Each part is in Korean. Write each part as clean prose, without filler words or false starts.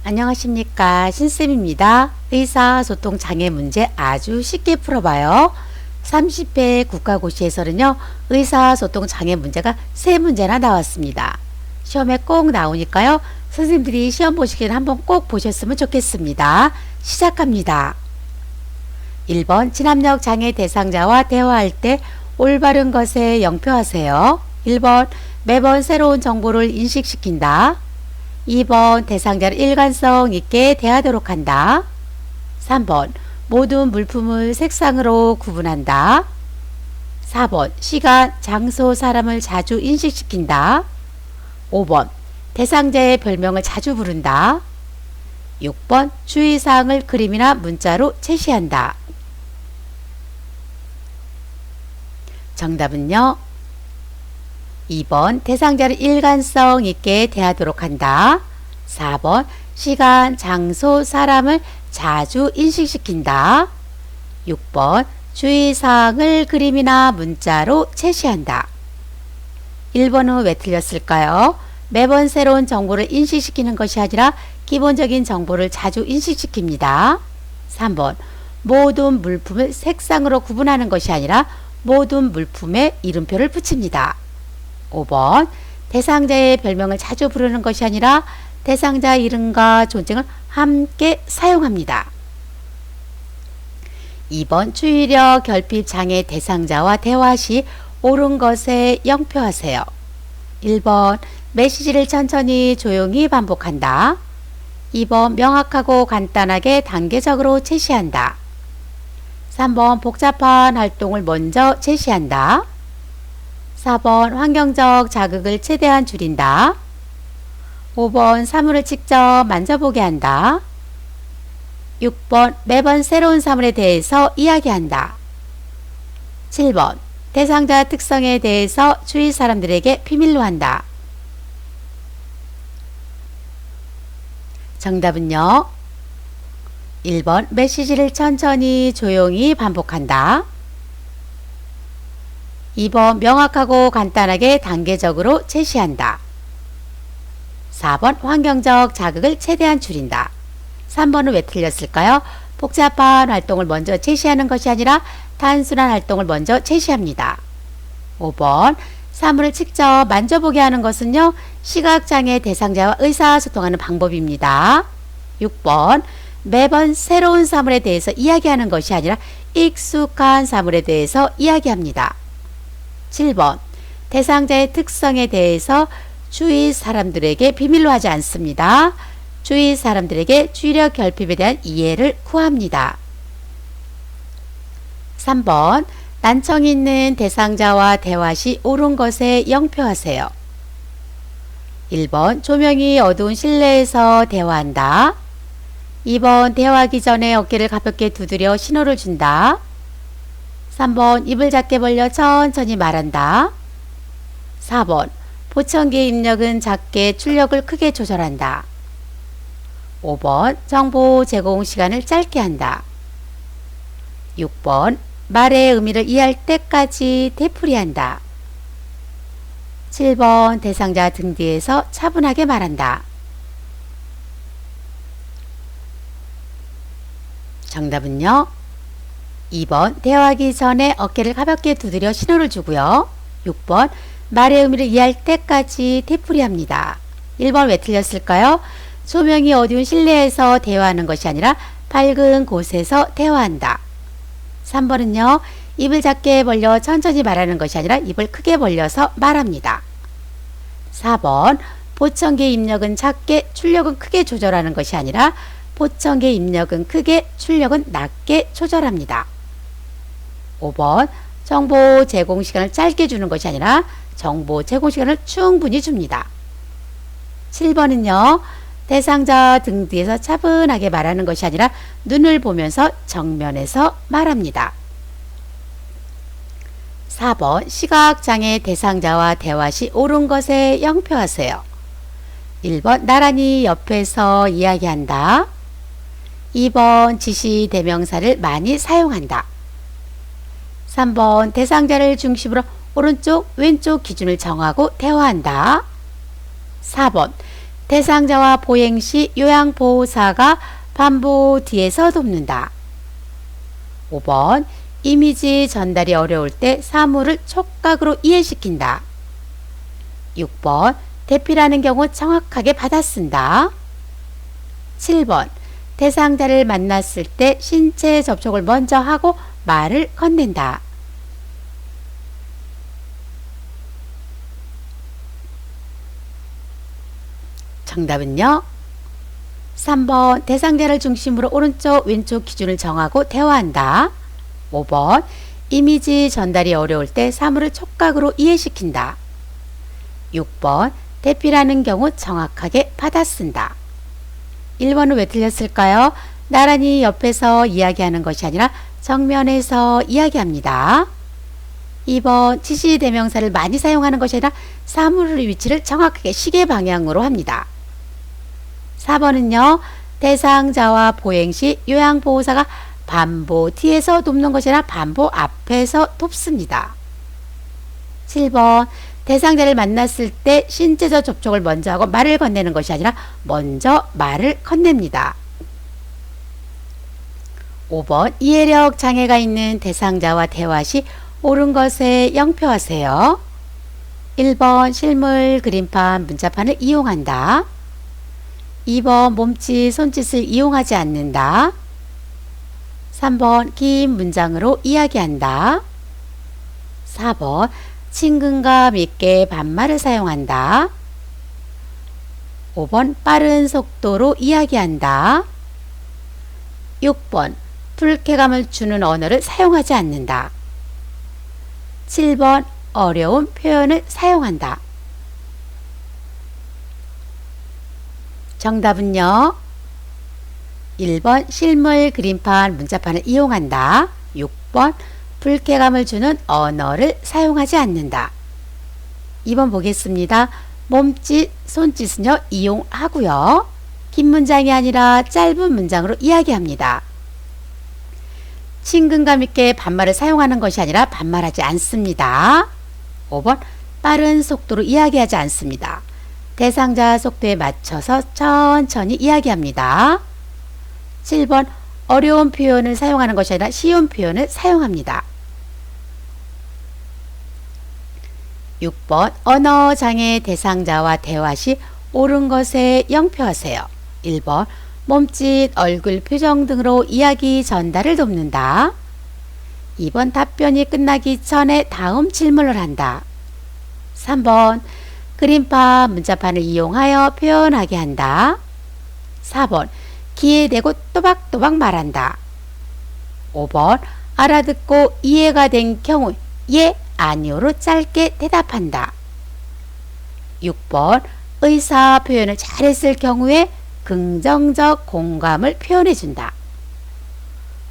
안녕하십니까, 신쌤입니다. 의사소통 장애 문제 아주 쉽게 풀어봐요. 30회 국가고시에서는요, 의사소통 장애 문제가 3문제나 나왔습니다. 시험에 꼭 나오니까요, 선생님들이 시험 보시기엔 한번 꼭 보셨으면 좋겠습니다. 시작합니다. 1번 진압력 장애 대상자와 대화할 때 올바른 것에 영표하세요. 1번 매번 새로운 정보를 인식시킨다. 2번 대상자를 일관성 있게 대하도록 한다. 3번 모든 물품을 색상으로 구분한다. 4번 시간, 장소, 사람을 자주 인식시킨다. 5번 대상자의 별명을 자주 부른다. 6번 주의사항을 그림이나 문자로 제시한다. 정답은요, 2번 대상자를 일관성 있게 대하도록 한다. 4번 시간, 장소, 사람을 자주 인식시킨다. 6번 주의사항을 그림이나 문자로 제시한다. 1번은 왜 틀렸을까요? 매번 새로운 정보를 인식시키는 것이 아니라 기본적인 정보를 자주 인식시킵니다. 3번 모든 물품을 색상으로 구분하는 것이 아니라 모든 물품에 이름표를 붙입니다. 5번 대상자의 별명을 자주 부르는 것이 아니라 대상자 이름과 존칭을 함께 사용합니다. 2번注意력 결핍 장애 대상자와 대화 시 옳은 것에 영표하세요. 1번 메시지를 천천히 조용히 반복한다. 2번 명확하고 간단하게 단계적으로 제시한다. 3번 복잡한 활동을 먼저 제시한다. 4번 환경적 자극을 최대한 줄인다. 5번 사물을 직접 만져보게 한다. 6번 매번 새로운 사물에 대해서 이야기한다. 7번 대상자 특성에 대해서 주위 사람들에게 비밀로 한다. 정답은요, 1번 메시지를 천천히 조용히 반복한다. 2번 명확하고 간단하게 단계적으로 제시한다. 4번 환경적 자극을 최대한 줄인다. 3번은 왜 틀렸을까요? 복잡한 활동을 먼저 제시하는 것이 아니라 단순한 활동을 먼저 제시합니다. 5번 사물을 직접 만져보게 하는 것은요, 시각장애 대상자와 의사소통하는 방법입니다. 6번 매번 새로운 사물에 대해서 이야기하는 것이 아니라 익숙한 사물에 대해서 이야기합니다. 7번 대상자의 특성에 대해서 주위 사람들에게 비밀로 하지 않습니다. 주위 사람들에게 주의력 결핍에 대한 이해를 구합니다. 3번 난청이 있는 대상자와 대화 시 옳은 것에 영표하세요. 1번 조명이 어두운 실내에서 대화한다. 2번 대화하기 전에 어깨를 가볍게 두드려 신호를 준다. 3번 입을 작게 벌려 천천히 말한다. 4번 보청기의 입력은 작게, 출력을 크게 조절한다. 5번 정보 제공 시간을 짧게 한다. 6번 말의 의미를 이해할 때까지 되풀이한다. 7번 대상자 등 뒤에서 차분하게 말한다. 정답은요, 2번 대화하기 전에 어깨를 가볍게 두드려 신호를 주고요. 6번 말의 의미를 이해할 때까지 되풀이합니다. 1번 왜 틀렸을까요? 조명이 어두운 실내에서 대화하는 것이 아니라 밝은 곳에서 대화한다. 3번은요, 입을 작게 벌려 천천히 말하는 것이 아니라 입을 크게 벌려서 말합니다. 4번 보청기의 입력은 작게, 출력은 크게 조절하는 것이 아니라 보청기의 입력은 크게, 출력은 낮게 조절합니다. 5번 정보 제공 시간을 짧게 주는 것이 아니라 정보 제공 시간을 충분히 줍니다. 7번은요, 대상자 등 뒤에서 차분하게 말하는 것이 아니라 눈을 보면서 정면에서 말합니다. 4번 시각장애 대상자와 대화 시 옳은 것에 영표하세요. 1번 나란히 옆에서 이야기한다. 2번 지시 대명사를 많이 사용한다. 3번 대상자를 중심으로 오른쪽 왼쪽 기준을 정하고 대화한다. 4번 대상자와 보행시 요양보호사가 반보 뒤에서 돕는다. 5번 이미지 전달이 어려울 때 사물을 촉각으로 이해시킨다. 6번 대피라는 경우 정확하게 받아쓴다. 7번 대상자를 만났을 때 신체 접촉을 먼저 하고 말을 건넨다. 정답은요. 3번 대상자를 중심으로 오른쪽 왼쪽 기준을 정하고 대화한다. 5번 이미지 전달이 어려울 때 사물을 촉각으로 이해시킨다. 6번 대피라는 경우 정확하게 받아쓴다. 1번은 왜 틀렸을까요? 나란히 옆에서 이야기하는 것이 아니라 정면에서 이야기합니다. 2번 지시대명사를 많이 사용하는 것이 아니라 사물의 위치를 정확하게 시계 방향으로 합니다. 4번은요. 대상자와 보행시 요양보호사가 반보 뒤에서 돕는 것이 아니라 반보 앞에서 돕습니다. 7번 대상자를 만났을 때 신체적 접촉을 먼저 하고 말을 건네는 것이 아니라 먼저 말을 건넵니다. 5번 이해력 장애가 있는 대상자와 대화 시 옳은 것에 0표하세요. 1번 실물 그림판 문자판을 이용한다. 2번 몸짓 손짓을 이용하지 않는다. 3번 긴 문장으로 이야기한다. 4번 친근감 있게 반말을 사용한다. 5번 빠른 속도로 이야기한다. 6번 불쾌감을 주는 언어를 사용하지 않는다. 7번 어려운 표현을 사용한다. 정답은요. 1번 실물 그림판 문자판을 이용한다. 6번 불쾌감을 주는 언어를 사용하지 않는다. 2번 보겠습니다. 몸짓, 손짓은요 이용하고요. 긴 문장이 아니라 짧은 문장으로 이야기합니다. 친근감 있게 반말을 사용하는 것이 아니라 반말하지 않습니다. 5번 빠른 속도로 이야기하지 않습니다. 대상자 속도에 맞춰서 천천히 이야기합니다. 7번 어려운 표현을 사용하는 것이 아니라 쉬운 표현을 사용합니다. 6번 언어장애 대상자와 대화 시 옳은 것에 0표하세요. 1번 몸짓, 얼굴, 표정 등으로 이야기 전달을 돕는다. 2번 답변이 끝나기 전에 다음 질문을 한다. 3번 그림판, 문자판을 이용하여 표현하게 한다. 4번 귀에 대고 또박또박 말한다. 5번 알아듣고 이해가 된 경우 예, 아니오로 짧게 대답한다. 6번 의사 표현을 잘했을 경우에 긍정적 공감을 표현해준다.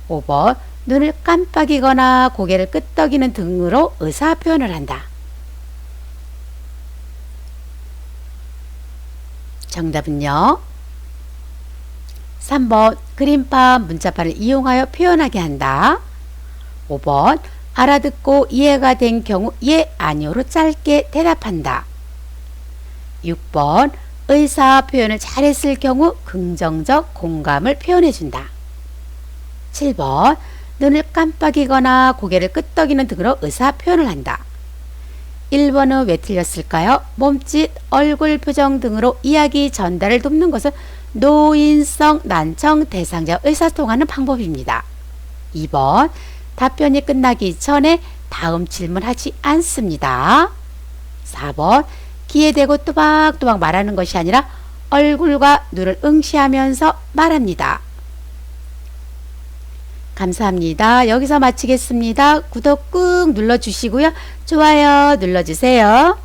5번 눈을 깜빡이거나 고개를 끄덕이는 등으로 의사 표현을 한다. 정답은요. 3번 그림판, 문자판을 이용하여 표현하게 한다. 5번 알아듣고 이해가 된 경우 예, 아니오로 짧게 대답한다. 6번 의사 표현을 잘했을 경우 긍정적 공감을 표현해준다. 7번 눈을 깜빡이거나 고개를 끄덕이는 등으로 의사 표현을 한다. 1번은 왜 틀렸을까요? 몸짓, 얼굴 표정 등으로 이야기 전달을 돕는 것은 노인성 난청 대상자 의사소통하는 방법입니다. 2번 답변이 끝나기 전에 다음 질문하지 않습니다. 4번 귀에 대고 또박또박 말하는 것이 아니라 얼굴과 눈을 응시하면서 말합니다. 감사합니다. 여기서 마치겠습니다. 구독 꾹 눌러주시고요. 좋아요 눌러주세요.